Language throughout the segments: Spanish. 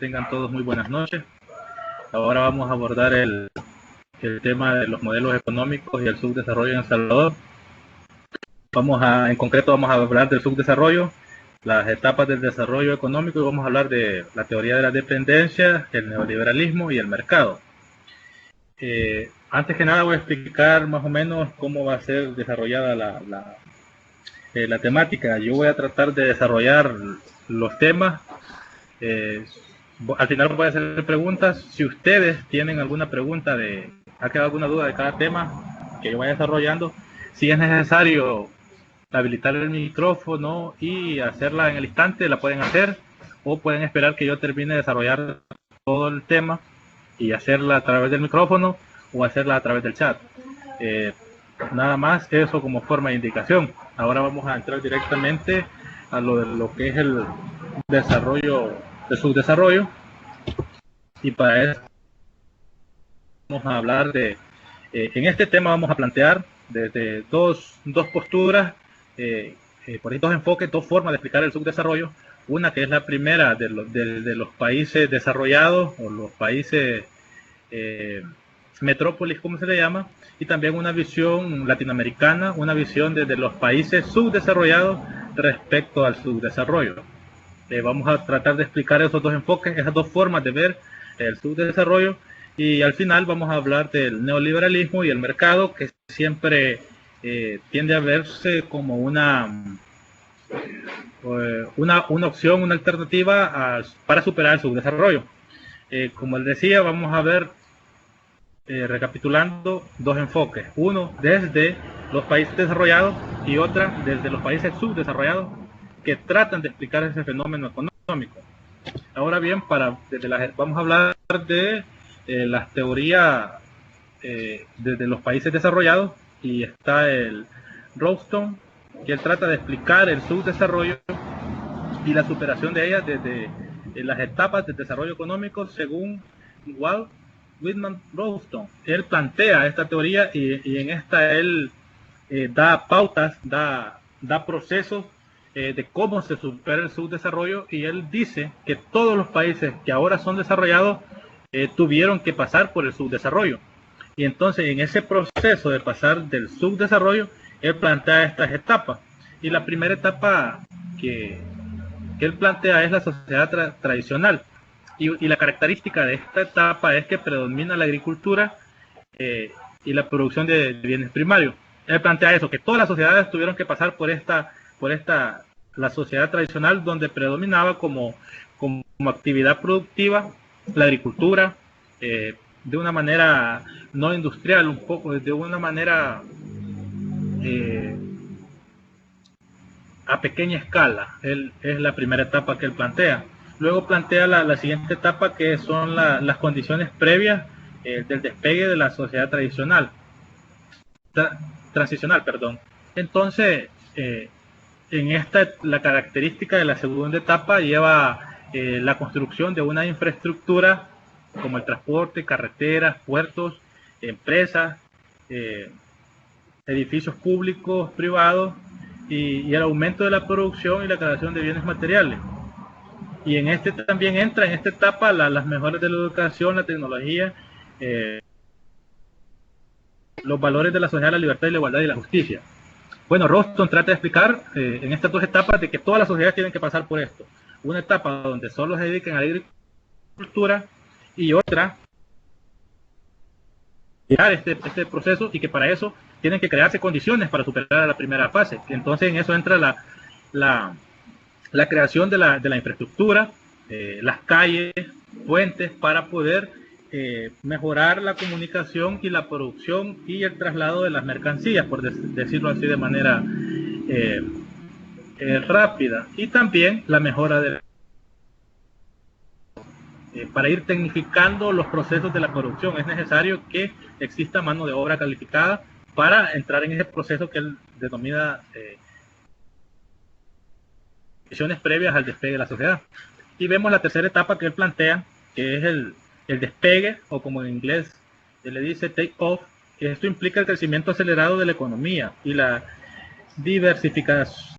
Tengan todos muy buenas noches. Ahora vamos a abordar el tema de los modelos económicos y el subdesarrollo en El Salvador. En concreto vamos a hablar del subdesarrollo, las etapas del desarrollo económico, y vamos a hablar de la teoría de la dependencia, el neoliberalismo y el mercado. Antes que nada voy a explicar más o menos cómo va a ser desarrollada la temática. Yo voy a tratar de desarrollar los temas. Al final voy a hacer preguntas. Si ustedes tienen alguna pregunta, ha quedado alguna duda de cada tema que yo vaya desarrollando, si es necesario habilitar el micrófono y hacerla en el instante, la pueden hacer, o pueden esperar que yo termine de desarrollar todo el tema y hacerla a través del micrófono o hacerla a través del chat. Nada más eso como forma de indicación. Ahora vamos a entrar directamente a lo que es el desarrollo, el subdesarrollo, y para eso vamos a hablar en este tema vamos a plantear desde dos posturas, por ahí dos enfoques, dos formas de explicar el subdesarrollo. Una que es la primera de los países desarrollados, o los países metrópolis, como se le llama, y también una visión latinoamericana, una visión desde los países subdesarrollados respecto al subdesarrollo. Vamos a tratar de explicar esos dos enfoques, esas dos formas de ver el subdesarrollo, y al final vamos a hablar del neoliberalismo y el mercado, que siempre tiende a verse como una opción, una alternativa para superar el subdesarrollo. Como les decía, vamos a ver, recapitulando, dos enfoques. Uno desde los países desarrollados y otra desde los países subdesarrollados, que tratan de explicar ese fenómeno económico. Ahora bien, vamos a hablar de las teorías desde los países desarrollados, y está el Rowstone, que él trata de explicar el subdesarrollo y la superación de ellas desde las etapas del desarrollo económico según Walt Whitman Rowstone. Él plantea esta teoría y en esta él da pautas, da procesos de cómo se supera el subdesarrollo, y él dice que todos los países que ahora son desarrollados tuvieron que pasar por el subdesarrollo. Y entonces en ese proceso de pasar del subdesarrollo, él plantea estas etapas. Y la primera etapa que él plantea es la sociedad tradicional. Y la característica de esta etapa es que predomina la agricultura y la producción de bienes primarios. Él plantea eso, que todas las sociedades tuvieron que pasar por la sociedad tradicional, donde predominaba como actividad productiva la agricultura, de una manera no industrial, un poco de una manera a pequeña escala. Es la primera etapa que él plantea. Luego plantea la siguiente etapa, que son las condiciones previas del despegue de la sociedad transicional. Entonces, la característica de la segunda etapa lleva la construcción de una infraestructura como el transporte, carreteras, puertos, empresas, edificios públicos, privados, y el aumento de la producción y la creación de bienes materiales. Y también entra en esta etapa las mejoras de la educación, la tecnología, los valores de la sociedad, la libertad y la igualdad y la justicia. Bueno, Rowstone trata de explicar en estas dos etapas de que todas las sociedades tienen que pasar por esto. Una etapa donde solo se dedican a la agricultura, y otra este proceso, y que para eso tienen que crearse condiciones para superar la primera fase. Entonces en eso entra la creación de la infraestructura, las calles, puentes, para poder mejorar la comunicación y la producción y el traslado de las mercancías, por decirlo así de manera rápida, y también la mejora para ir tecnificando los procesos de la producción. Es necesario que exista mano de obra calificada para entrar en ese proceso que él denomina condiciones previas al despegue de la sociedad. Y vemos la tercera etapa que él plantea, que es el despegue, o como en inglés él le dice take off. Esto implica el crecimiento acelerado de la economía y la diversificarse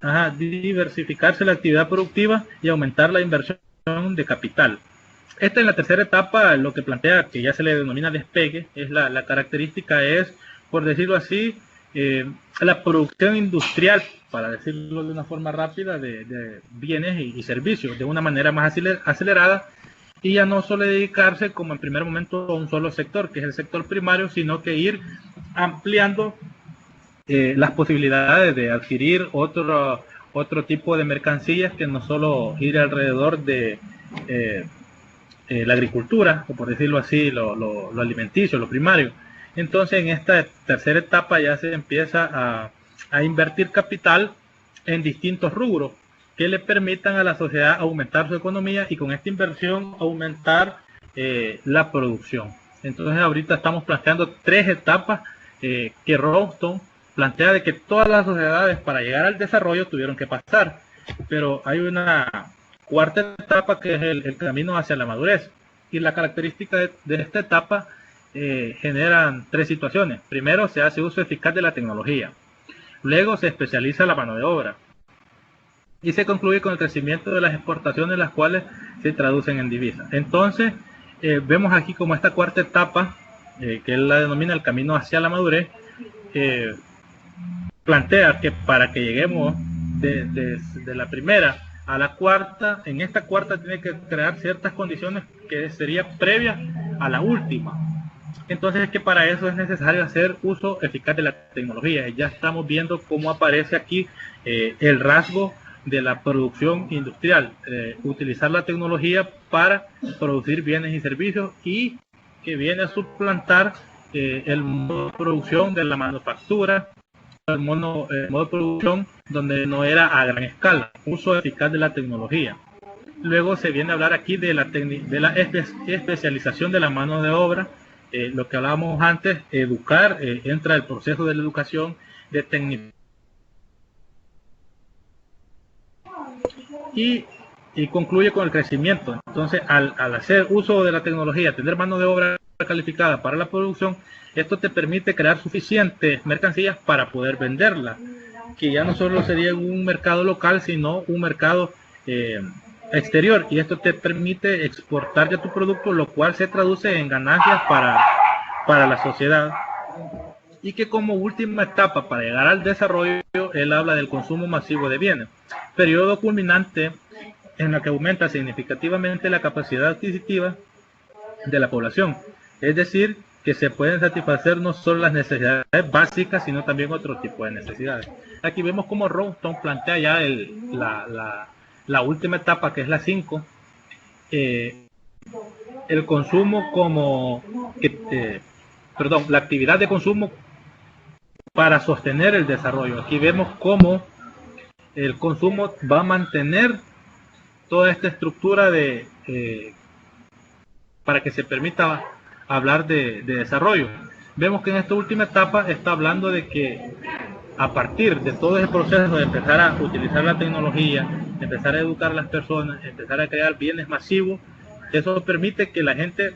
la actividad productiva y aumentar la inversión de capital. Esta en la tercera etapa lo que plantea, que ya se le denomina despegue, es la característica es, por decirlo así, la producción industrial, para decirlo de una forma rápida, de bienes y servicios, de una manera más acelerada, y ya no solo dedicarse como en primer momento a un solo sector, que es el sector primario, sino que ir ampliando las posibilidades de adquirir otro tipo de mercancías, que no solo ir alrededor de la agricultura, o por decirlo así, lo alimenticio, lo primario. Entonces en esta tercera etapa ya se empieza a invertir capital en distintos rubros que le permitan a la sociedad aumentar su economía y con esta inversión aumentar la producción. Entonces ahorita estamos planteando tres etapas que Rowston plantea de que todas las sociedades para llegar al desarrollo tuvieron que pasar, pero hay una cuarta etapa que es el camino hacia la madurez, y la característica de esta etapa generan tres situaciones. Primero, se hace uso eficaz de la tecnología, luego se especializa la mano de obra y se concluye con el crecimiento de las exportaciones, las cuales se traducen en divisas. Entonces vemos aquí como esta cuarta etapa, que él la denomina el camino hacia la madurez, plantea que para que lleguemos de la primera a la cuarta, en esta cuarta tiene que crear ciertas condiciones que sería previa a la última. Entonces es que para eso es necesario hacer uso eficaz de la tecnología. Ya estamos viendo cómo aparece aquí el rasgo de la producción industrial, utilizar la tecnología para producir bienes y servicios, y que viene a suplantar el modo de producción de la manufactura, el modo de producción donde no era a gran escala, uso eficaz de la tecnología. Luego se viene a hablar aquí de la especialización de la mano de obra, lo que hablábamos antes, educar, entra el proceso de la educación, de técnica y concluye con el crecimiento. Entonces, al hacer uso de la tecnología, tener mano de obra calificada para la producción, esto te permite crear suficientes mercancías para poder venderlas, que ya no solo sería un mercado local, sino un mercado exterior, y esto te permite exportar ya tu producto, lo cual se traduce en ganancias para la sociedad. Y que como última etapa para llegar al desarrollo, él habla del consumo masivo de bienes, periodo culminante en la que aumenta significativamente la capacidad adquisitiva de la población, es decir, que se pueden satisfacer no solo las necesidades básicas, sino también otro tipo de necesidades. Aquí vemos cómo Rowston plantea ya la última etapa, que es la 5, el consumo como, la actividad de consumo para sostener el desarrollo. Aquí vemos cómo el consumo va a mantener toda esta estructura para que se permita hablar de desarrollo. Vemos que en esta última etapa está hablando de que a partir de todo ese proceso de empezar a utilizar la tecnología, empezar a educar a las personas, empezar a crear bienes masivos, eso permite que la gente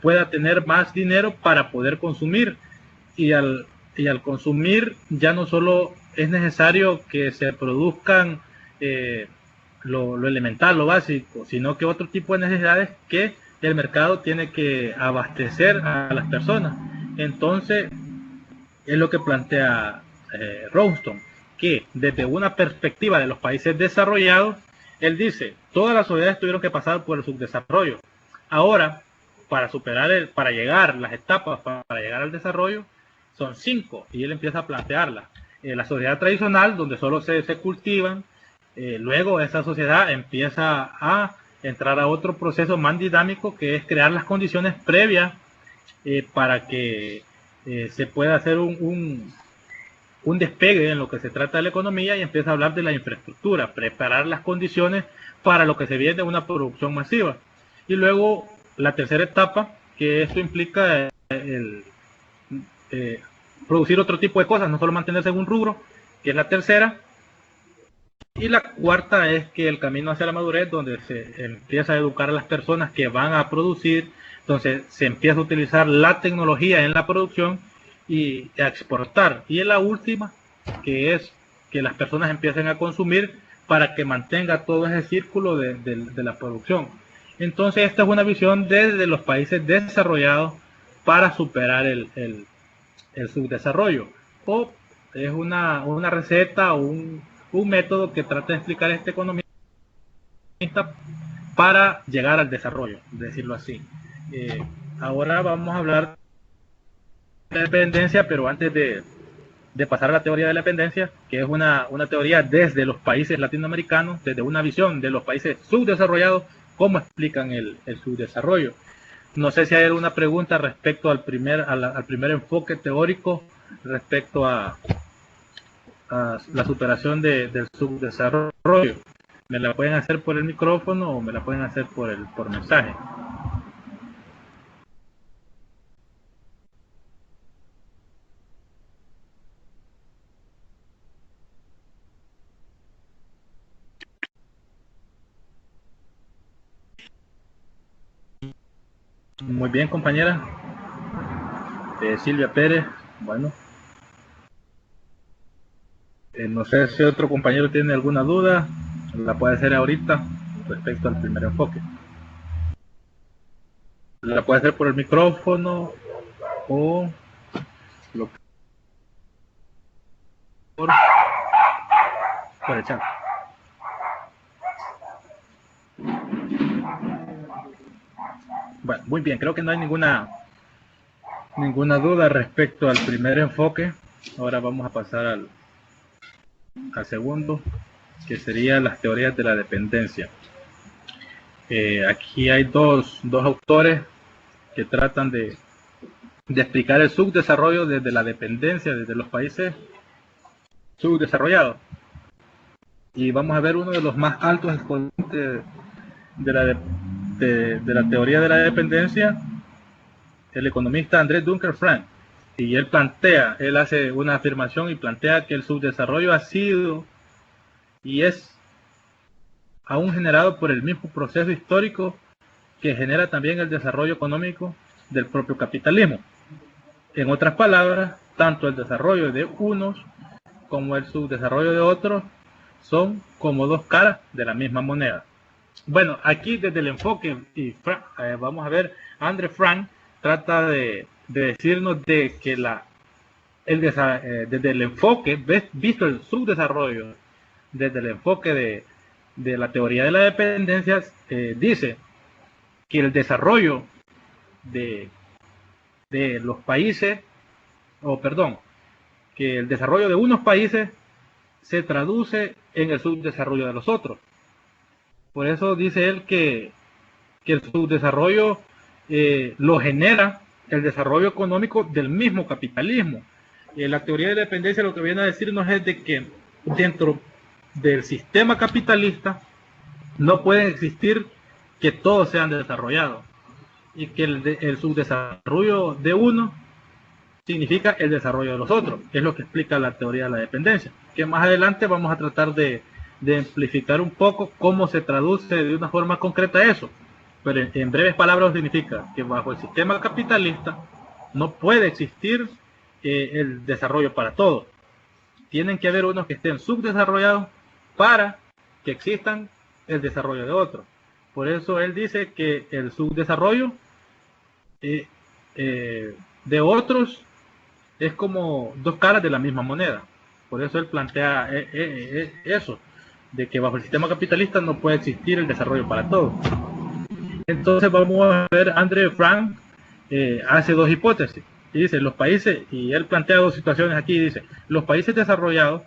pueda tener más dinero para poder consumir, y al consumir ya no solo es necesario que se produzcan lo elemental, lo básico, sino que otro tipo de necesidades que el mercado tiene que abastecer a las personas. Entonces es lo que plantea Rowston, que desde una perspectiva de los países desarrollados, él dice, todas las sociedades tuvieron que pasar por el subdesarrollo. Ahora, para llegar las etapas para llegar al desarrollo son 5, y él empieza a plantearlas. La sociedad tradicional, donde solo se cultivan, luego esa sociedad empieza a entrar a otro proceso más dinámico, que es crear las condiciones previas para que se pueda hacer un despegue en lo que se trata de la economía, y empieza a hablar de la infraestructura, preparar las condiciones para lo que se viene, una producción masiva. Y luego la tercera etapa, que esto implica producir otro tipo de cosas, no solo mantenerse en un rubro, que es la tercera. Y la cuarta es que el camino hacia la madurez, donde se empieza a educar a las personas que van a producir, entonces se empieza a utilizar la tecnología en la producción y a exportar. Y en la última, que es que las personas empiecen a consumir para que mantenga todo ese círculo de la producción. Entonces esta es una visión desde los países desarrollados para superar el subdesarrollo. O es una receta o un método que trata de explicar este economista para llegar al desarrollo, decirlo así. Ahora vamos a hablar de la dependencia, pero antes de pasar a la teoría de la dependencia, que es una teoría desde los países latinoamericanos, desde una visión de los países subdesarrollados, cómo explican el subdesarrollo. No sé si hay alguna pregunta respecto al primer enfoque teórico, respecto a la superación del subdesarrollo. Me la pueden hacer por el micrófono o me la pueden hacer por mensaje. Muy bien, compañera. Silvia Pérez, bueno. No sé si otro compañero tiene alguna duda, la puede hacer ahorita respecto al primer enfoque. La puede hacer por el micrófono o por el chat. Bueno, muy bien, creo que no hay ninguna duda respecto al primer enfoque. Ahora vamos a pasar al segundo, que sería las teorías de la dependencia. Aquí hay dos autores que tratan de explicar el subdesarrollo desde la dependencia, desde los países subdesarrollados. Y vamos a ver uno de los más altos exponentes de la teoría de la dependencia, el economista André Dunker Frank. Y él hace una afirmación y plantea que el subdesarrollo ha sido y es aún generado por el mismo proceso histórico que genera también el desarrollo económico del propio capitalismo. En otras palabras, tanto el desarrollo de unos como el subdesarrollo de otros son como dos caras de la misma moneda. Bueno, aquí desde el enfoque, vamos a ver, André Frank trata de decirnos de que desde el enfoque, visto el subdesarrollo, desde el enfoque de la teoría de la dependencia, dice que el desarrollo de los países, que el desarrollo de unos países se traduce en el subdesarrollo de los otros. Por eso dice él que el subdesarrollo lo genera el desarrollo económico del mismo capitalismo. La teoría de la dependencia lo que viene a decirnos es de que dentro del sistema capitalista no pueden existir que todos sean desarrollados y que el subdesarrollo de uno significa el desarrollo de los otros. Es lo que explica la teoría de la dependencia, que más adelante vamos a tratar de amplificar un poco cómo se traduce de una forma concreta eso. Pero en breves palabras significa que bajo el sistema capitalista no puede existir el desarrollo para todos. Tienen que haber unos que estén subdesarrollados para que existan el desarrollo de otros. Por eso él dice que el subdesarrollo de otros es como dos caras de la misma moneda. Por eso él plantea eso, de que bajo el sistema capitalista no puede existir el desarrollo para todos. Entonces vamos a ver, André Frank hace dos hipótesis. Y dice, los países, y él plantea dos situaciones aquí, dice, los países desarrollados,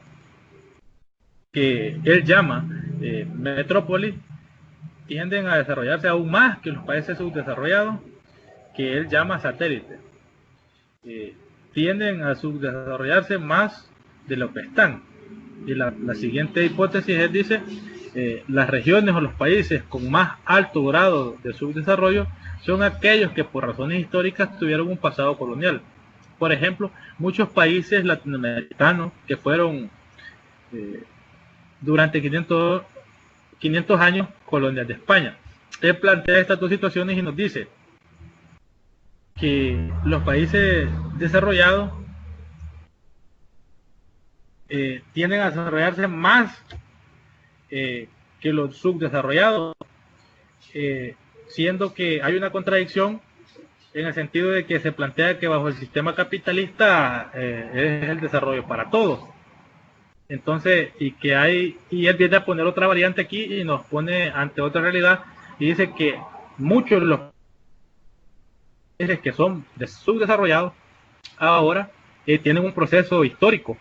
que él llama metrópolis, tienden a desarrollarse aún más que los países subdesarrollados, que él llama satélites. Tienden a subdesarrollarse más de lo que están. Y la siguiente hipótesis, él dice, las regiones o los países con más alto grado de subdesarrollo son aquellos que por razones históricas tuvieron un pasado colonial. Por ejemplo, muchos países latinoamericanos que fueron durante 500 años colonias de España. Él plantea estas dos situaciones y nos dice que los países desarrollados tienden a desarrollarse más que los subdesarrollados, siendo que hay una contradicción en el sentido de que se plantea que bajo el sistema capitalista es el desarrollo para todos. Entonces, y él viene a poner otra variante aquí y nos pone ante otra realidad y dice que muchos de los países que son subdesarrollados ahora tienen un proceso histórico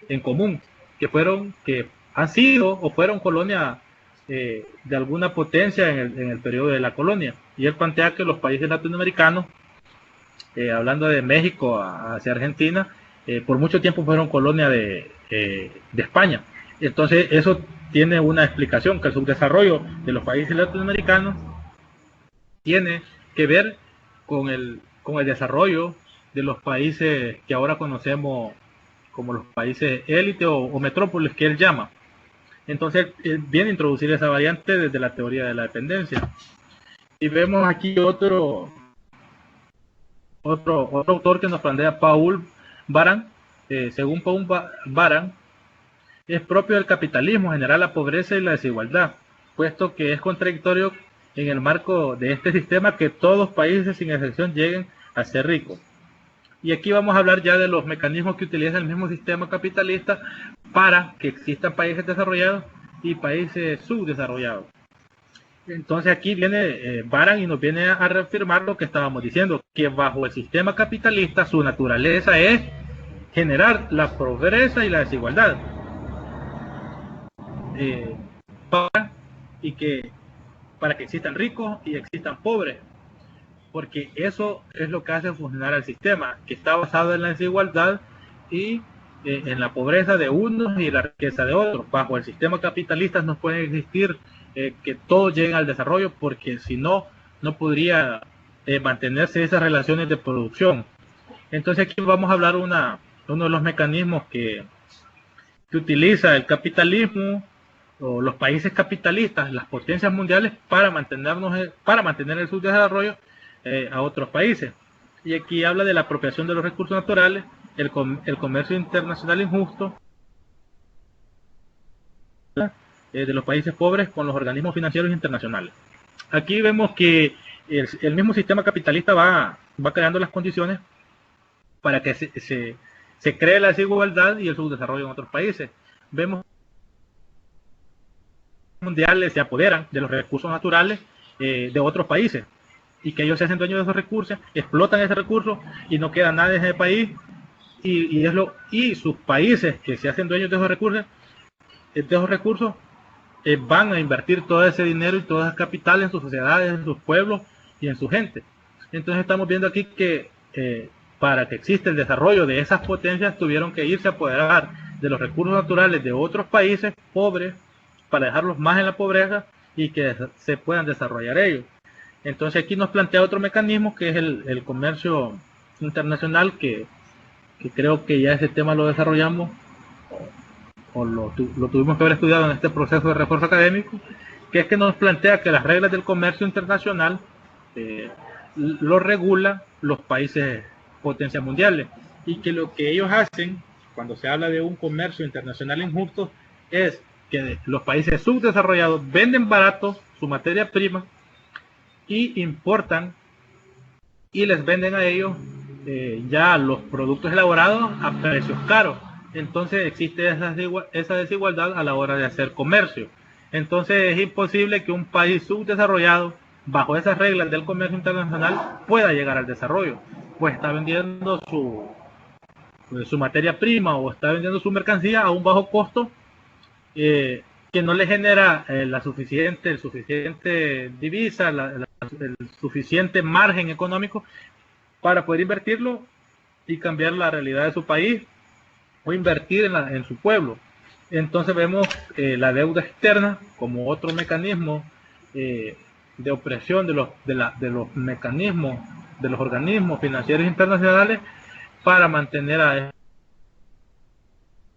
en común, que han sido o fueron colonia de alguna potencia en el periodo de la colonia. Y él plantea que los países latinoamericanos, hablando de México hacia Argentina, por mucho tiempo fueron colonia de España. Entonces eso tiene una explicación, que el subdesarrollo de los países latinoamericanos tiene que ver con el desarrollo de los países que ahora conocemos como los países élite o metrópolis, que él llama. Entonces viene a introducir esa variante desde la teoría de la dependencia. Y vemos aquí otro autor que nos plantea, Paul Baran. Según Paul Baran, es propio del capitalismo generar la pobreza y la desigualdad, puesto que es contradictorio en el marco de este sistema que todos países sin excepción lleguen a ser ricos. Y aquí vamos a hablar ya de los mecanismos que utiliza el mismo sistema capitalista para que existan países desarrollados y países subdesarrollados. Entonces aquí viene Baran y nos viene a reafirmar lo que estábamos diciendo, que bajo el sistema capitalista su naturaleza es generar la pobreza y la desigualdad. Para que existan ricos y existan pobres, porque eso es lo que hace funcionar al sistema, que está basado en la desigualdad y en la pobreza de unos y la riqueza de otros. Bajo el sistema capitalista no puede existir que todos lleguen al desarrollo, porque si no, no podría mantenerse esas relaciones de producción. Entonces aquí vamos a hablar uno de los mecanismos que utiliza el capitalismo o los países capitalistas, las potencias mundiales, para mantener el subdesarrollo a otros países. Y aquí habla de la apropiación de los recursos naturales, el comercio internacional injusto de los países pobres con los organismos financieros internacionales. Aquí vemos que el mismo sistema capitalista va creando las condiciones para que se cree la desigualdad y el subdesarrollo en otros países. Vemos mundiales se apoderan de los recursos naturales de otros países y que ellos se hacen dueños de esos recursos, explotan ese recurso y no queda nada en ese país, y sus países que se hacen dueños de esos recursos van a invertir todo ese dinero y todo ese capital en sus sociedades, en sus pueblos y en su gente. Entonces estamos viendo aquí que para que exista el desarrollo de esas potencias tuvieron que irse a apoderar de los recursos naturales de otros países pobres para dejarlos más en la pobreza y que se puedan desarrollar ellos. Entonces aquí nos plantea otro mecanismo, que es el comercio internacional, que creo que ya ese tema lo desarrollamos o lo tuvimos que haber estudiado en este proceso de refuerzo académico, que es que nos plantea que las reglas del comercio internacional lo regulan los países potencias mundiales, y que lo que ellos hacen cuando se habla de un comercio internacional injusto es que los países subdesarrollados venden barato su materia prima y importan y les venden a ellos ya los productos elaborados a precios caros. Entonces existe esa desigualdad a la hora de hacer comercio. Entonces es imposible que un país subdesarrollado, bajo esas reglas del comercio internacional, pueda llegar al desarrollo, pues está vendiendo su materia prima o está vendiendo su mercancía a un bajo costo, que no le genera el suficiente divisa, el suficiente margen económico para poder invertirlo y cambiar la realidad de su país o invertir en su pueblo. Entonces vemos la deuda externa como otro mecanismo de opresión de los mecanismos, de los organismos financieros internacionales, para mantener a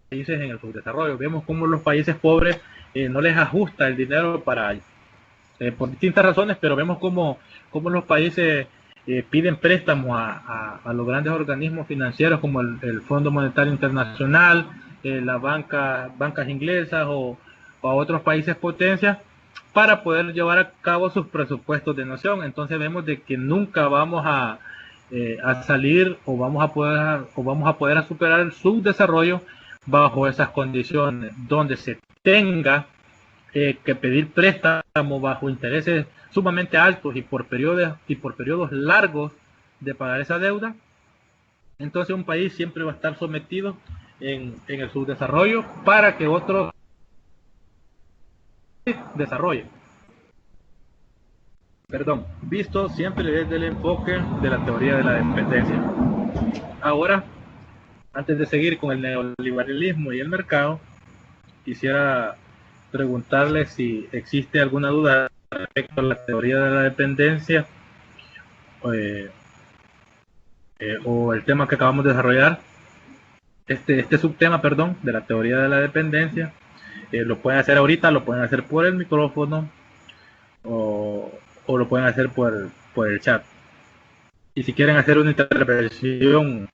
países en el subdesarrollo. Vemos cómo los países pobres no les ajusta el dinero por distintas razones, pero vemos cómo los países piden préstamos a los grandes organismos financieros como el Fondo Monetario Internacional, las bancas inglesas o o a otros países potencias para poder llevar a cabo sus presupuestos de nación. Entonces vemos de que nunca vamos a salir o vamos a poder superar el subdesarrollo bajo esas condiciones, donde se tenga que pedir préstamos bajo intereses sumamente altos y por periodos largos de pagar esa deuda. Entonces un país siempre va a estar sometido en el subdesarrollo para que otro desarrolle. Perdón, visto siempre desde el enfoque de la teoría de la dependencia. Ahora, antes de seguir con el neoliberalismo y el mercado, quisiera preguntarle si existe alguna duda respecto a la teoría de la dependencia o el tema que acabamos de desarrollar, este subtema, perdón, de la teoría de la dependencia. Lo pueden hacer ahorita, lo pueden hacer por el micrófono o lo pueden hacer por el chat. Y si quieren hacer una intervención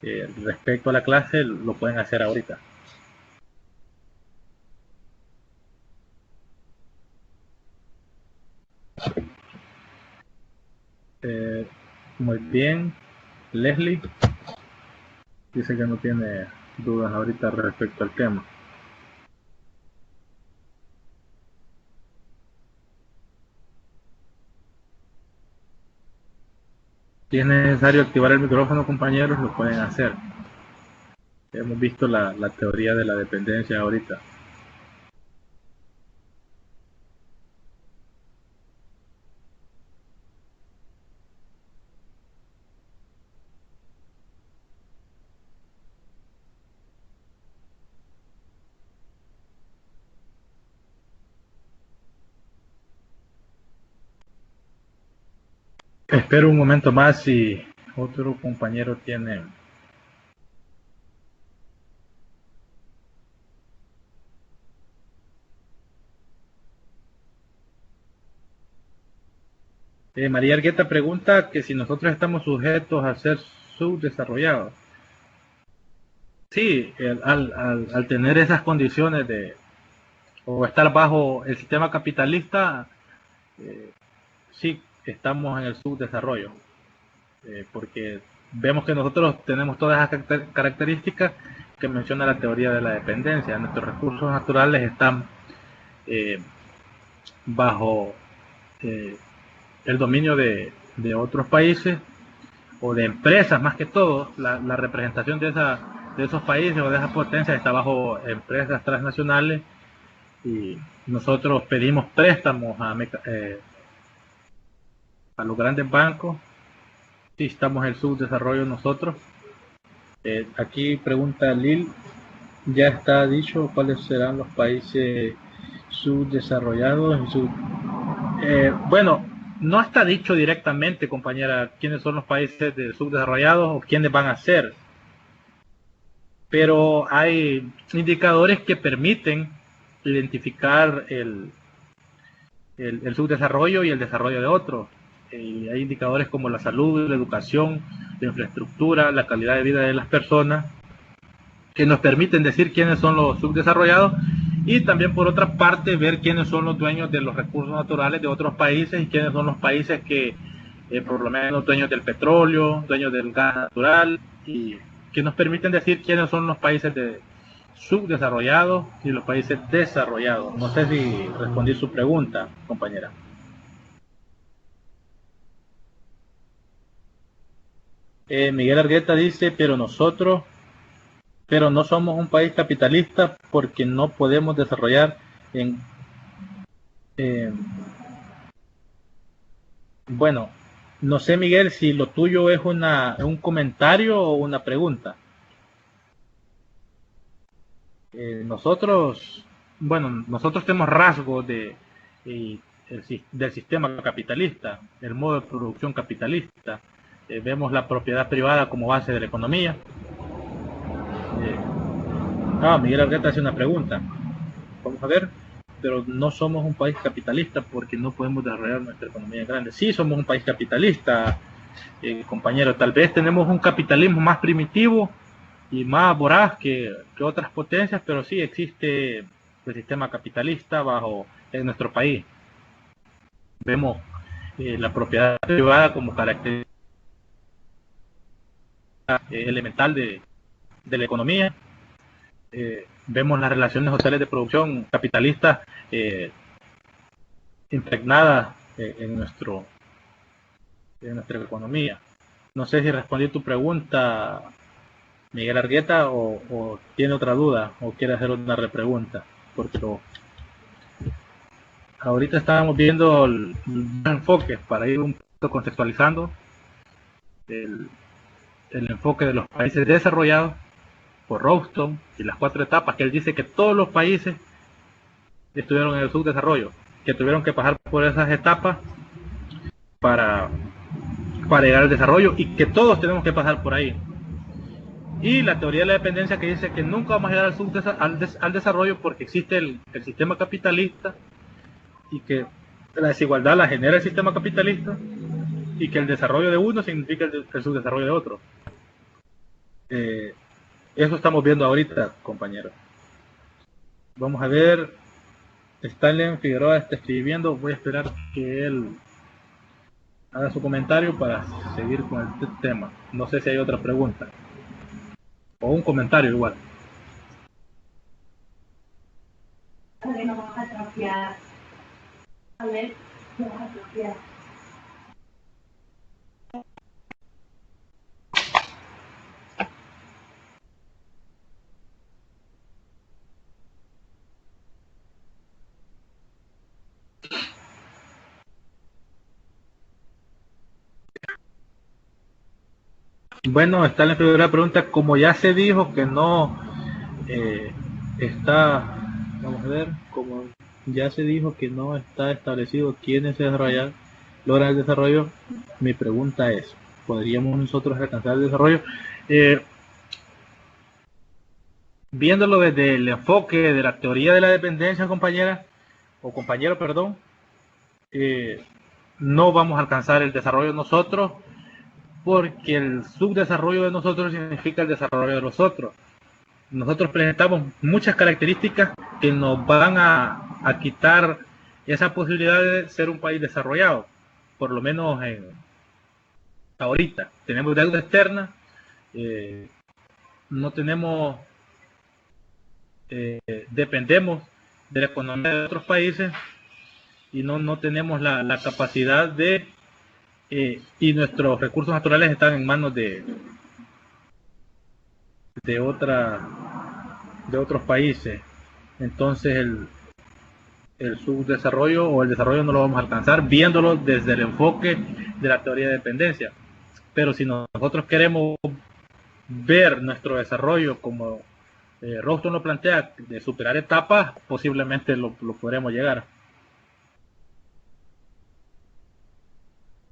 respecto a la clase, lo pueden hacer ahorita. Muy bien. Leslie dice que no tiene dudas ahorita respecto al tema. Si es necesario activar el micrófono, compañeros, lo pueden hacer. Hemos visto la teoría de la dependencia ahorita. Espero un momento más si otro compañero tiene. María Argueta pregunta que si nosotros estamos sujetos a ser subdesarrollados. Sí, al tener esas condiciones o estar bajo el sistema capitalista, sí estamos en el subdesarrollo, porque vemos que nosotros tenemos todas esas características que menciona la teoría de la dependencia. Nuestros recursos naturales están bajo el dominio de otros países o de empresas, más que todo. La representación de esos países o de esas potencias está bajo empresas transnacionales, y nosotros pedimos préstamos a los grandes bancos. Si estamos en el subdesarrollo nosotros. Aquí pregunta Lil, ya está dicho cuáles serán los países subdesarrollados. Bueno, no está dicho directamente, compañera, quiénes son los países subdesarrollados o quiénes van a ser, pero hay indicadores que permiten identificar el subdesarrollo y el desarrollo de otros. Hay indicadores como la salud, la educación, la infraestructura, la calidad de vida de las personas, que nos permiten decir quiénes son los subdesarrollados, y también por otra parte ver quiénes son los dueños de los recursos naturales de otros países y quiénes son los países que por lo menos dueños del petróleo, dueños del gas natural, y que nos permiten decir quiénes son los países subdesarrollados y los países desarrollados. No sé si respondí su pregunta, compañera. Miguel Argueta dice, pero no somos un país capitalista porque no podemos desarrollar bueno, no sé, Miguel, si lo tuyo es un comentario o una pregunta. Nosotros tenemos rasgos del sistema capitalista, el modo de producción capitalista. Vemos la propiedad privada como base de la economía. Miguel Argueta hace una pregunta. Vamos a ver. Pero no somos un país capitalista porque no podemos desarrollar nuestra economía grande. Sí, somos un país capitalista, compañero. Tal vez tenemos un capitalismo más primitivo y más voraz que otras potencias, pero sí existe del sistema capitalista en nuestro país. Vemos la propiedad privada como característica elemental de la economía. Vemos las relaciones sociales de producción capitalistas impregnadas en nuestra economía. No sé si respondí tu pregunta, Miguel Argueta, o tiene otra duda o quiere hacer una repregunta, porque ahorita estábamos viendo el enfoque para ir un poco contextualizando el, el enfoque de los países desarrollados por Rowston y las 4 etapas que él dice que todos los países estuvieron en el subdesarrollo, que tuvieron que pasar por esas etapas para, para llegar al desarrollo y que todos tenemos que pasar por ahí. Y la teoría de la dependencia que dice que nunca vamos a llegar al desarrollo porque existe el sistema capitalista y que la desigualdad la genera el sistema capitalista y que el desarrollo de uno significa el subdesarrollo de otro. Eso estamos viendo ahorita, compañeros. Vamos a ver. Stanley Figueroa está escribiendo. Voy a esperar que él haga su comentario para seguir con el tema. No sé si hay otra pregunta. O un comentario igual. Bueno, Stanley Figueroa pregunta, como ya se dijo que no está, vamos a ver, como ya se dijo que no está establecido quiénes se logran el desarrollo, mi pregunta es, ¿podríamos nosotros alcanzar el desarrollo? Viéndolo desde el enfoque de la teoría de la dependencia, compañera, o compañero, perdón, no vamos a alcanzar el desarrollo nosotros, porque el subdesarrollo de nosotros significa el desarrollo de los otros. Nosotros presentamos muchas características que nos van a quitar esa posibilidad de ser un país desarrollado, por lo menos ahorita. Tenemos deuda externa, no tenemos, dependemos de la economía de otros países y no tenemos la capacidad y nuestros recursos naturales están en manos de otros países. Entonces el subdesarrollo o el desarrollo no lo vamos a alcanzar viéndolo desde el enfoque de la teoría de dependencia. Pero si nosotros queremos ver nuestro desarrollo como Roston lo plantea, de superar etapas, posiblemente lo podremos llegar.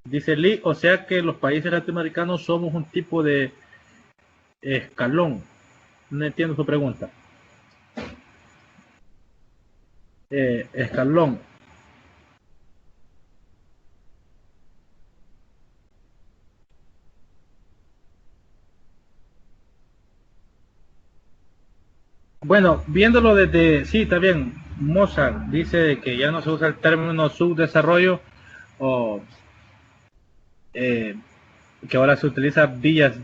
Dice Lee, o sea que los países latinoamericanos somos un tipo de escalón. No entiendo su pregunta. Escalón. Bueno, viéndolo desde, sí, está bien, Mozart dice que ya no se usa el término subdesarrollo o que ahora se utiliza villas.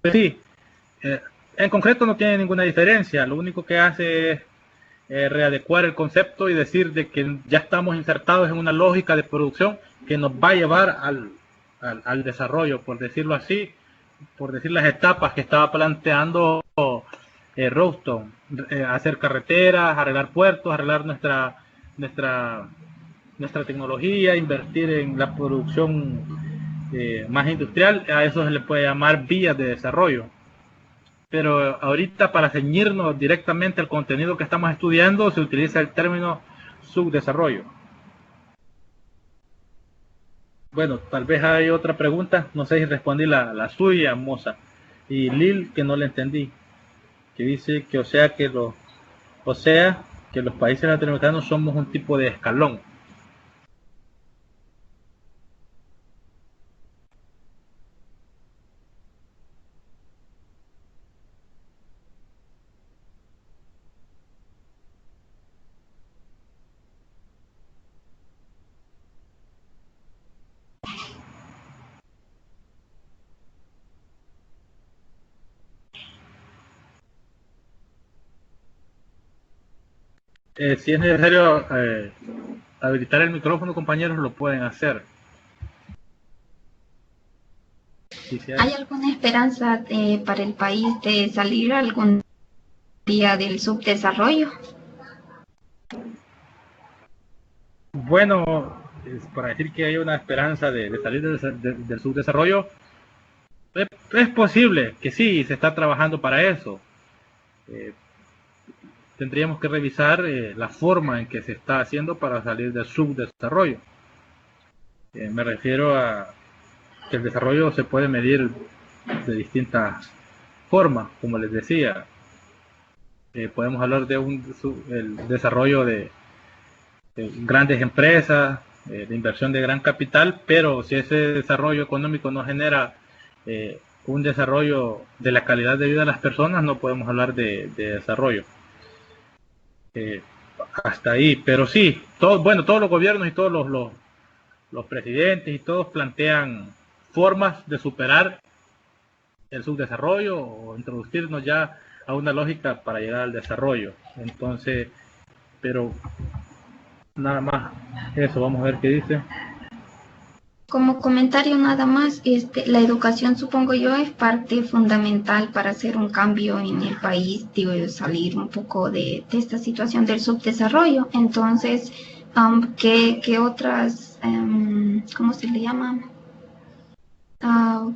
Pues sí, eh, en concreto no tiene ninguna diferencia, lo único que hace es readecuar el concepto y decir de que ya estamos insertados en una lógica de producción que nos va a llevar al desarrollo, por decirlo así, por decir las etapas que estaba planteando Rowston, hacer carreteras, arreglar puertos, arreglar nuestra, nuestra tecnología, invertir en la producción más industrial, a eso se le puede llamar vías de desarrollo. Pero ahorita para ceñirnos directamente al contenido que estamos estudiando se utiliza el término subdesarrollo. Bueno, tal vez hay otra pregunta, no sé si respondí la suya, Moza. Y Lil, que no le entendí, que dice que o sea que los países latinoamericanos somos un tipo de escalón. Si es necesario habilitar el micrófono, compañeros, lo pueden hacer. ¿Hay alguna esperanza para el país de salir algún día del subdesarrollo? Bueno, para decir que hay una esperanza de salir del subdesarrollo, es posible que sí, se está trabajando para eso. Tendríamos que revisar la forma en que se está haciendo para salir del subdesarrollo. Me refiero a que el desarrollo se puede medir de distintas formas, como les decía. Podemos hablar de el desarrollo de grandes empresas, de inversión de gran capital, pero si ese desarrollo económico no genera un desarrollo de la calidad de vida de las personas, no podemos hablar de desarrollo. Hasta ahí, pero sí, todos los gobiernos y todos los presidentes y todos plantean formas de superar el subdesarrollo o introducirnos ya a una lógica para llegar al desarrollo. Entonces, pero nada más eso, vamos a ver qué dice. Como comentario nada más, la educación, supongo yo, es parte fundamental para hacer un cambio en el país, digo, salir un poco de esta situación del subdesarrollo. Entonces, ¿qué otras, cómo se le llama?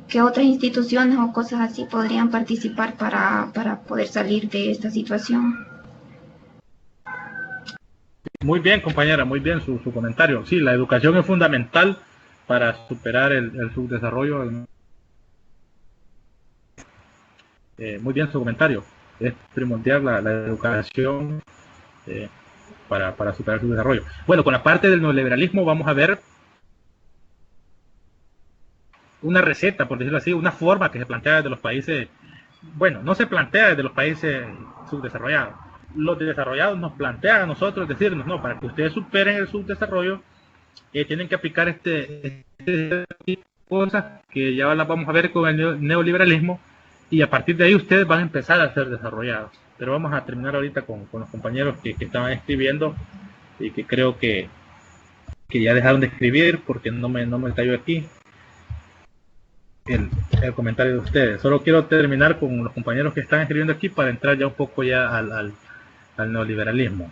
¿Qué otras instituciones o cosas así podrían participar para poder salir de esta situación? Muy bien, compañera, muy bien su comentario. Sí, la educación es fundamental para superar el subdesarrollo. Muy bien su comentario. Es primordial la educación para superar su desarrollo. Bueno, con la parte del neoliberalismo vamos a ver una receta, por decirlo así, una forma que se plantea desde los países, bueno, no se plantea desde los países subdesarrollados. Los desarrollados nos plantean a nosotros decirnos, no, para que ustedes superen el subdesarrollo, tienen que aplicar este cosas que ya las vamos a ver con el neoliberalismo, y a partir de ahí ustedes van a empezar a ser desarrollados. Pero vamos a terminar ahorita con los compañeros que estaban escribiendo y que creo que ya dejaron de escribir porque no me cayó aquí el comentario de ustedes. Solo quiero terminar con los compañeros que están escribiendo aquí para entrar ya un poco ya al neoliberalismo.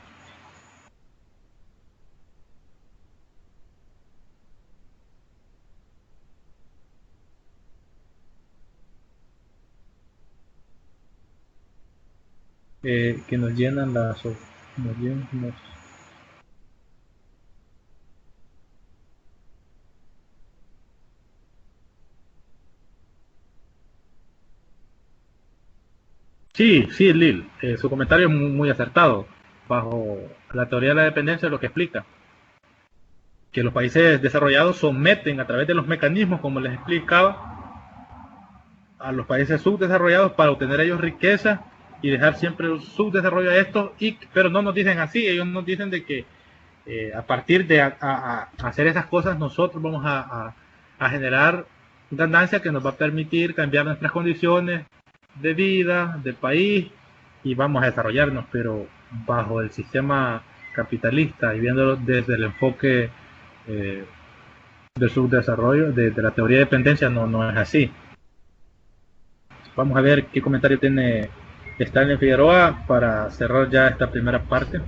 Que nos llenan nos llenan los... Sí, sí, Lil, su comentario es muy acertado. Bajo la teoría de la dependencia, lo que explica que los países desarrollados someten a través de los mecanismos, como les explicaba, a los países subdesarrollados para obtener ellos riqueza y dejar siempre el subdesarrollo a estos, pero no nos dicen así, ellos nos dicen de que a partir de hacer esas cosas nosotros vamos a generar ganancia que nos va a permitir cambiar nuestras condiciones de vida, del país, y vamos a desarrollarnos, pero bajo el sistema capitalista y viéndolo desde el enfoque del subdesarrollo, de la teoría de dependencia, no es así. Vamos a ver qué comentario tiene Stanley Figueroa para cerrar ya esta primera parte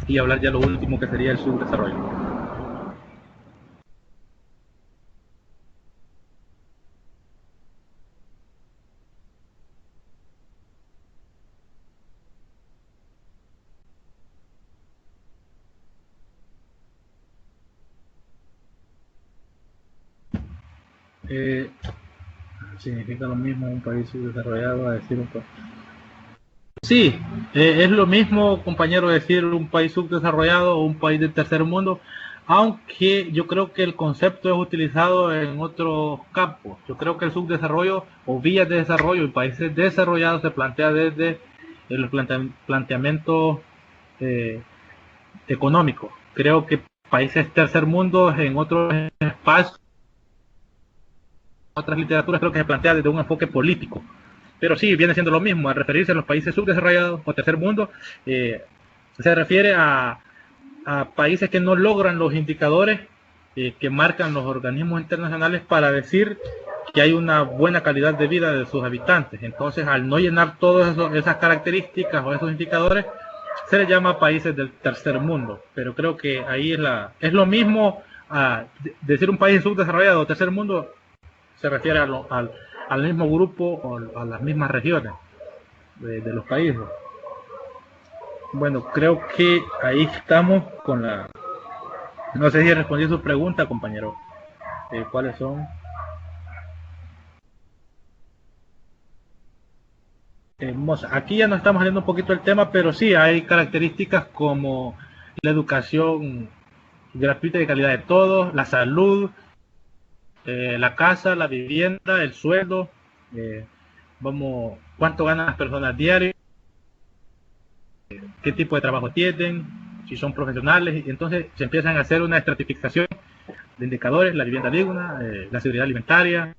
y hablar ya lo último que sería el subdesarrollo. Significa lo mismo un país subdesarrollado a decir un país. Sí, es lo mismo, compañero, decir un país subdesarrollado o un país del tercer mundo, aunque yo creo que el concepto es utilizado en otros campos. Yo creo que el subdesarrollo o vías de desarrollo en países desarrollados se plantea desde el planteamiento económico. Creo que países tercer mundo en otros espacios, otras literaturas, creo que se plantea desde un enfoque político. Pero sí, viene siendo lo mismo, al referirse a los países subdesarrollados o tercer mundo, Se refiere a países que no logran los indicadores que marcan los organismos internacionales para decir que hay una buena calidad de vida de sus habitantes. Entonces, al no llenar todas esas características o esos indicadores, se les llama países del tercer mundo. Pero creo que ahí es lo mismo decir un país subdesarrollado o tercer mundo, se refiere al mismo grupo o a las mismas regiones de los países. Bueno, creo que ahí estamos con la... No sé si respondí su pregunta, compañero. ¿Cuáles son? Aquí ya nos estamos saliendo un poquito del tema, pero sí hay características como la educación gratuita y de calidad de todos, la salud, la casa, la vivienda, el sueldo, cuánto ganan las personas diarias, qué tipo de trabajo tienen, si son profesionales, y entonces se empiezan a hacer una estratificación de indicadores, la vivienda digna, la seguridad alimentaria.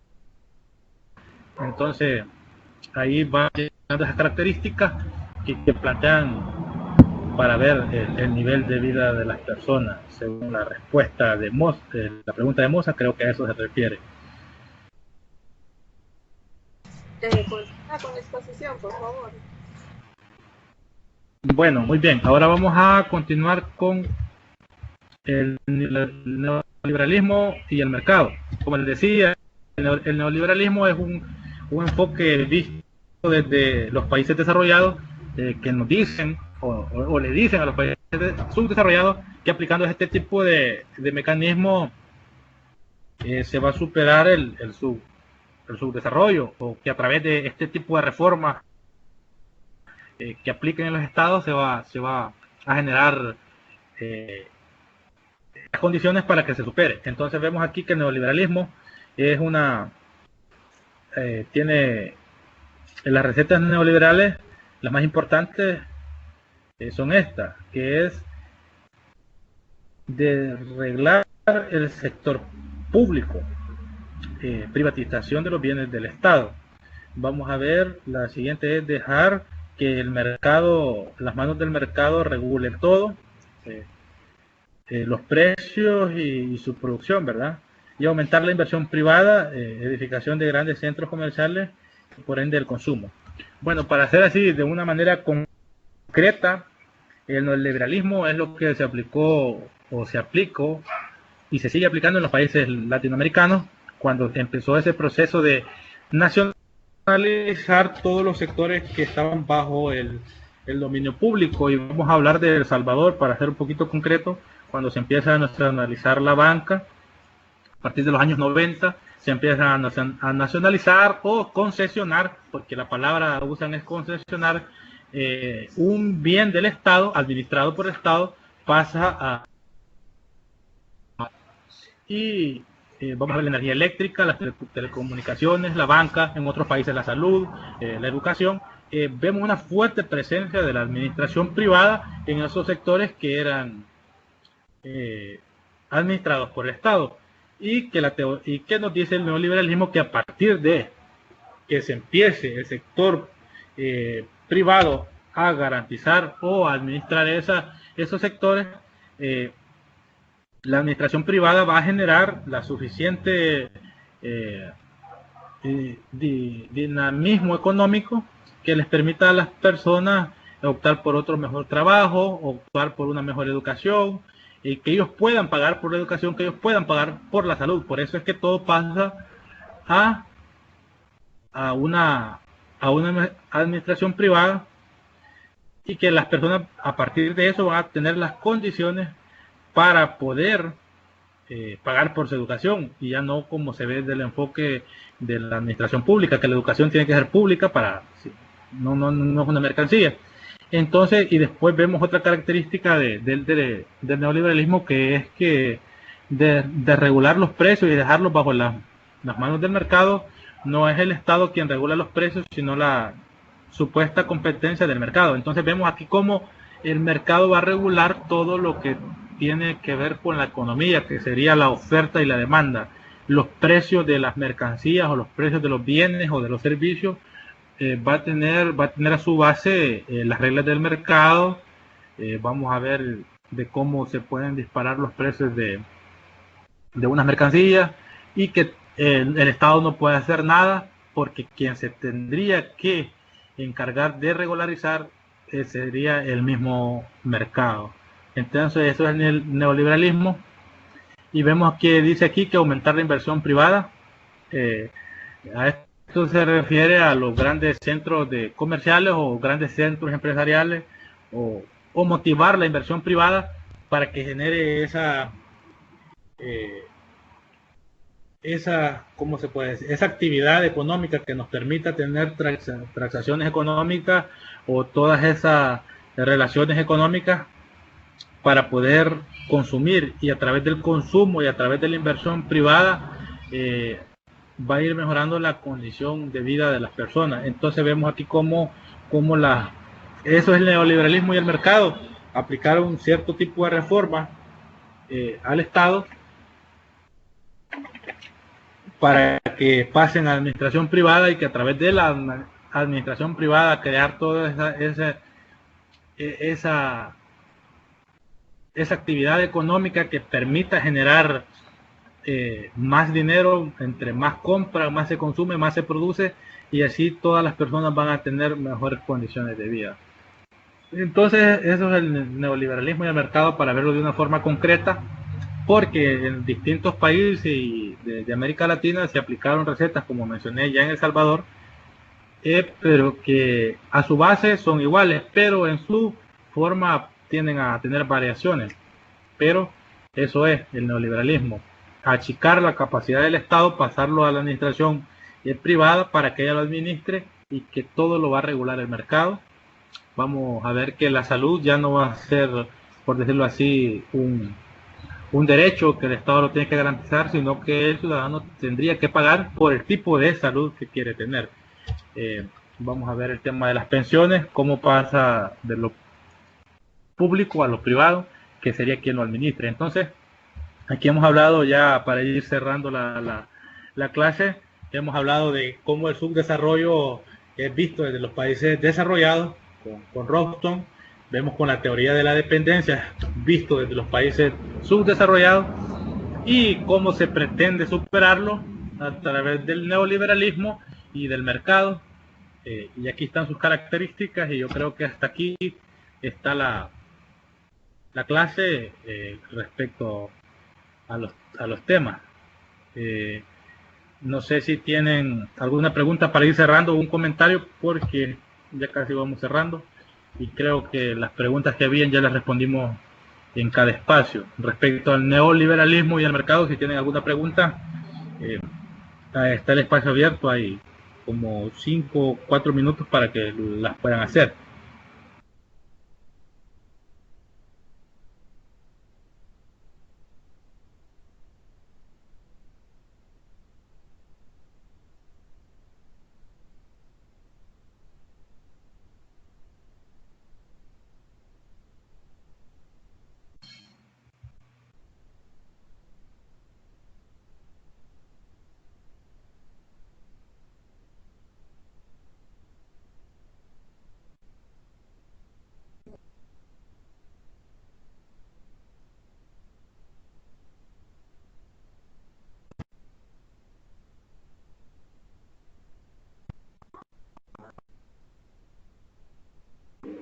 Entonces ahí van llegando esas características que plantean para ver el nivel de vida de las personas, según la respuesta de la pregunta de Moza. Creo que a eso se refiere. Con la exposición, por favor. Bueno, muy bien. Ahora vamos a continuar con el neoliberalismo y el mercado. Como les decía, el neoliberalismo es un enfoque visto desde los países desarrollados que nos dicen o le dicen a los países subdesarrollados que aplicando este tipo de mecanismos se va a superar el subdesarrollo, o que a través de este tipo de reformas que apliquen en los estados se va a generar las condiciones para que se supere. Entonces vemos aquí que el neoliberalismo es tiene las recetas neoliberales, las más importantes son estas, que es de arreglar el sector público, privatización de los bienes del Estado. Vamos a ver, la siguiente es dejar que el mercado, las manos del mercado regulen todo, los precios y su producción, ¿verdad? Y aumentar la inversión privada, edificación de grandes centros comerciales, y por ende el consumo. Bueno, para hacer así de una manera concreta, el neoliberalismo es lo que se aplicó o se aplicó y se sigue aplicando en los países latinoamericanos cuando empezó ese proceso de nacionalizar todos los sectores que estaban bajo el dominio público. Y vamos a hablar de El Salvador para ser un poquito concreto, cuando se empieza a nacionalizar la banca. A partir de los años 90 se empieza a nacionalizar o concesionar, porque la palabra que usan es concesionar, un bien del Estado, administrado por el Estado, pasa vamos a ver la energía eléctrica, las telecomunicaciones, la banca, en otros países la salud, la educación. Vemos una fuerte presencia de la administración privada en esos sectores que eran administrados por el Estado. Y que nos dice el neoliberalismo, que a partir de que se empiece el sector privado a garantizar o a administrar esos sectores, la administración privada va a generar la suficiente dinamismo económico que les permita a las personas optar por otro mejor trabajo, optar por una mejor educación, y que ellos puedan pagar por la educación, que ellos puedan pagar por la salud. Por eso es que todo pasa a una administración privada, y que las personas a partir de eso van a tener las condiciones para poder pagar por su educación, y ya no como se ve del enfoque de la administración pública, que la educación tiene que ser pública no es una mercancía. Entonces, y después vemos otra característica del neoliberalismo, que es que de regular los precios y dejarlos bajo las manos del mercado. No es el Estado quien regula los precios, sino la supuesta competencia del mercado. Entonces vemos aquí cómo el mercado va a regular todo lo que tiene que ver con la economía, que sería la oferta y la demanda. Los precios de las mercancías o los precios de los bienes o de los servicios va a tener a su base las reglas del mercado, vamos a ver de cómo se pueden disparar los precios de unas mercancías y que el Estado no puede hacer nada porque quien se tendría que encargar de regularizar sería el mismo mercado. Entonces eso es el neoliberalismo, y vemos que dice aquí que aumentar la inversión privada. A esto se refiere a los grandes centros comerciales o grandes centros empresariales, o motivar la inversión privada para que genere ¿cómo se puede decir? Esa actividad económica que nos permita tener transacciones económicas o todas esas relaciones económicas para poder consumir, y a través del consumo y a través de la inversión privada va a ir mejorando la condición de vida de las personas. Entonces vemos aquí cómo eso es el neoliberalismo y el mercado, aplicar un cierto tipo de reforma al Estado para que pasen a la administración privada, y que a través de la administración privada crear toda esa actividad económica que permita generar más dinero. Entre más compra, más se consume, más se produce, y así todas las personas van a tener mejores condiciones de vida. Entonces eso es el neoliberalismo y el mercado, para verlo de una forma concreta, porque en distintos países de América Latina se aplicaron recetas, como mencioné ya en El Salvador, pero que a su base son iguales, pero en su forma tienden a tener variaciones. Pero eso es el neoliberalismo: achicar la capacidad del Estado, pasarlo a la administración privada para que ella lo administre, y que todo lo va a regular el mercado. Vamos a ver que la salud ya no va a ser, por decirlo así, un derecho que el Estado lo tiene que garantizar, sino que el ciudadano tendría que pagar por el tipo de salud que quiere tener. Vamos a ver el tema de las pensiones, cómo pasa de lo público a lo privado, que sería quien lo administre. Entonces, aquí hemos hablado, ya para ir cerrando la clase, hemos hablado de cómo el subdesarrollo es visto desde los países desarrollados, con Robson. Vemos con la teoría de la dependencia, visto desde los países subdesarrollados, y cómo se pretende superarlo a través del neoliberalismo y del mercado. Y aquí están sus características, y yo creo que hasta aquí está la clase respecto a los temas. No sé si tienen alguna pregunta para ir cerrando, o un comentario, porque ya casi vamos cerrando, y creo que las preguntas que habían ya las respondimos en cada espacio. Respecto al neoliberalismo y al mercado, si tienen alguna pregunta, está el espacio abierto. Hay como 5 o 4 minutos para que las puedan hacer.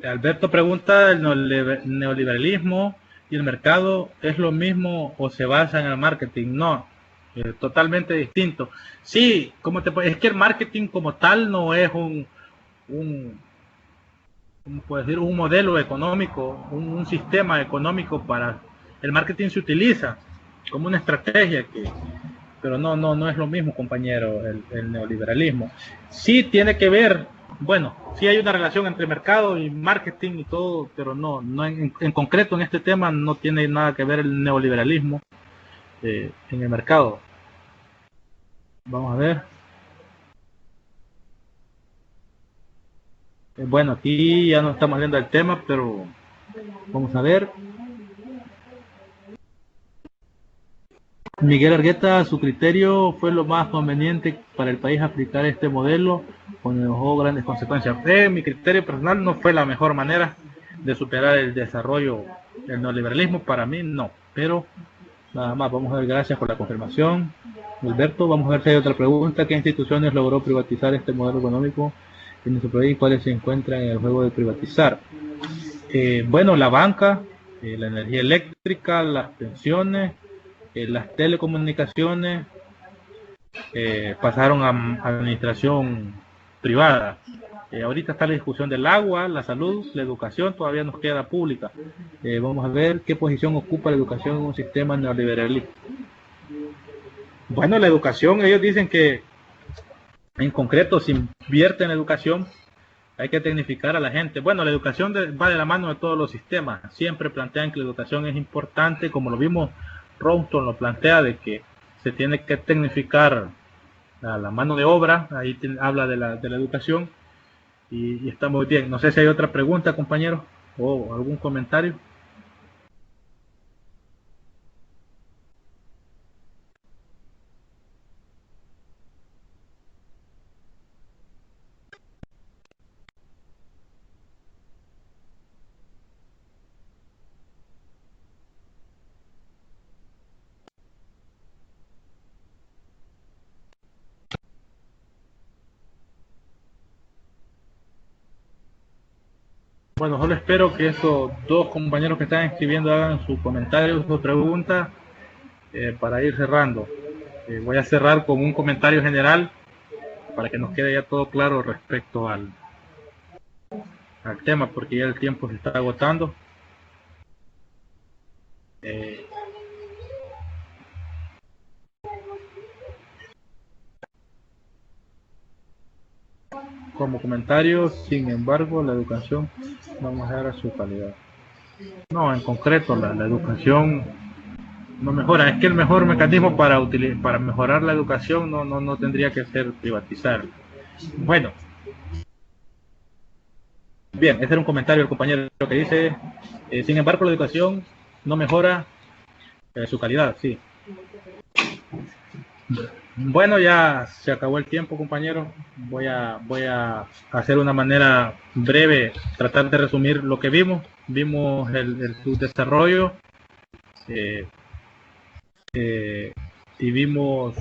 Alberto pregunta: ¿el neoliberalismo y el mercado es lo mismo o se basa en el marketing? No, totalmente distinto. Sí, es que el marketing como tal no es ¿cómo puedo decir? Un modelo económico, un sistema económico. Para el marketing se utiliza como una estrategia, pero no es lo mismo, compañero. El neoliberalismo sí tiene que ver. Bueno, sí hay una relación entre mercado y marketing y todo, pero no en concreto en este tema no tiene nada que ver el neoliberalismo en el mercado. Vamos a ver. Bueno, aquí ya no estamos viendo el tema, pero vamos a ver. Miguel Argueta: su criterio fue lo más conveniente para el país aplicar este modelo, con dejó grandes consecuencias. Mi criterio personal no fue la mejor manera, de superar el desarrollo del neoliberalismo. Para mí no, pero nada más. Vamos a ver, gracias por la confirmación, Alberto. Vamos a ver si hay otra pregunta. ¿Qué instituciones logró privatizar este modelo económico en nuestro país? ¿Cuáles se encuentran en el juego de privatizar? Bueno, la banca, la energía eléctrica, las pensiones, las telecomunicaciones, pasaron a administración privada. Ahorita está la discusión del agua, la salud, la educación todavía nos queda pública. Vamos a ver qué posición ocupa la educación en un sistema neoliberalista. Bueno, la educación, ellos dicen que en concreto se invierte en educación, hay que tecnificar a la gente. Bueno, la educación va de la mano de todos los sistemas. Siempre plantean que la educación es importante, como lo vimos, Rawston lo plantea, de que se tiene que tecnificar a la mano de obra. Ahí habla de la educación y está muy bien. No sé si hay otra pregunta, compañero, o algún comentario. Bueno, solo espero que estos dos compañeros que están escribiendo hagan sus comentarios, sus preguntas, para ir cerrando. Voy a cerrar con un comentario general para que nos quede ya todo claro respecto al tema, porque ya el tiempo se está agotando. Como comentario, sin embargo, la educación va a mejorar su calidad. No, en concreto, la educación no mejora. Es que el mejor mecanismo para mejorar la educación no tendría que ser privatizar. Bueno, bien, ese era un comentario del compañero que dice, sin embargo, la educación no mejora su calidad, sí. Bueno, ya se acabó el tiempo, compañero. Voy a hacer una manera breve, tratar de resumir lo que vimos. Vimos el subdesarrollo y vimos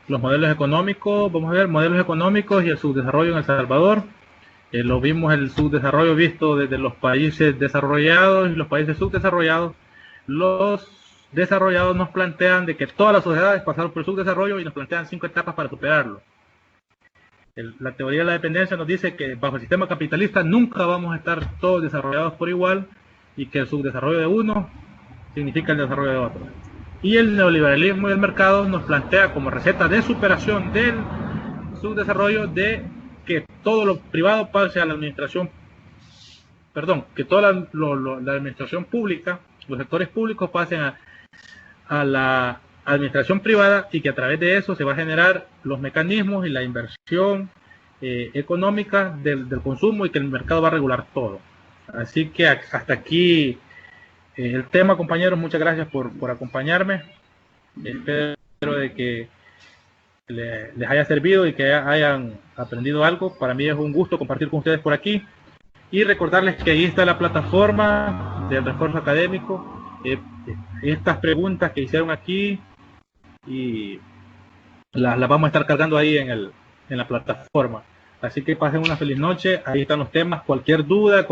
los modelos económicos. Vamos a ver modelos económicos y el subdesarrollo en El Salvador. Lo vimos el subdesarrollo visto desde los países desarrollados y los países subdesarrollados. Los desarrollados nos plantean de que todas las sociedades pasaron por el subdesarrollo y nos plantean 5 etapas para superarlo. La teoría de la dependencia nos dice que bajo el sistema capitalista nunca vamos a estar todos desarrollados por igual y que el subdesarrollo de uno significa el desarrollo de otro. Y el neoliberalismo y el mercado nos plantea como receta de superación del subdesarrollo de que todo lo privado pase a la administración, que toda la administración pública, los sectores públicos pasen a la administración privada y que a través de eso se va a generar los mecanismos y la inversión económica del consumo y que el mercado va a regular todo. Así que hasta aquí el tema, compañeros. Muchas gracias por acompañarme. Espero de que les haya servido y que hayan aprendido algo. Para mí es un gusto compartir con ustedes por aquí y recordarles que ahí está la plataforma del refuerzo académico. Estas preguntas que hicieron aquí y las vamos a estar cargando ahí en la plataforma. Así que pasen una feliz noche. Ahí están los temas. Cualquier duda,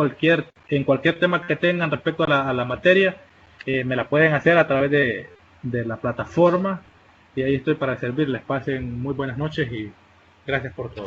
en cualquier tema que tengan respecto a la materia, me la pueden hacer a través de la plataforma. Y ahí estoy para servirles. Pasen muy buenas noches y gracias por todo.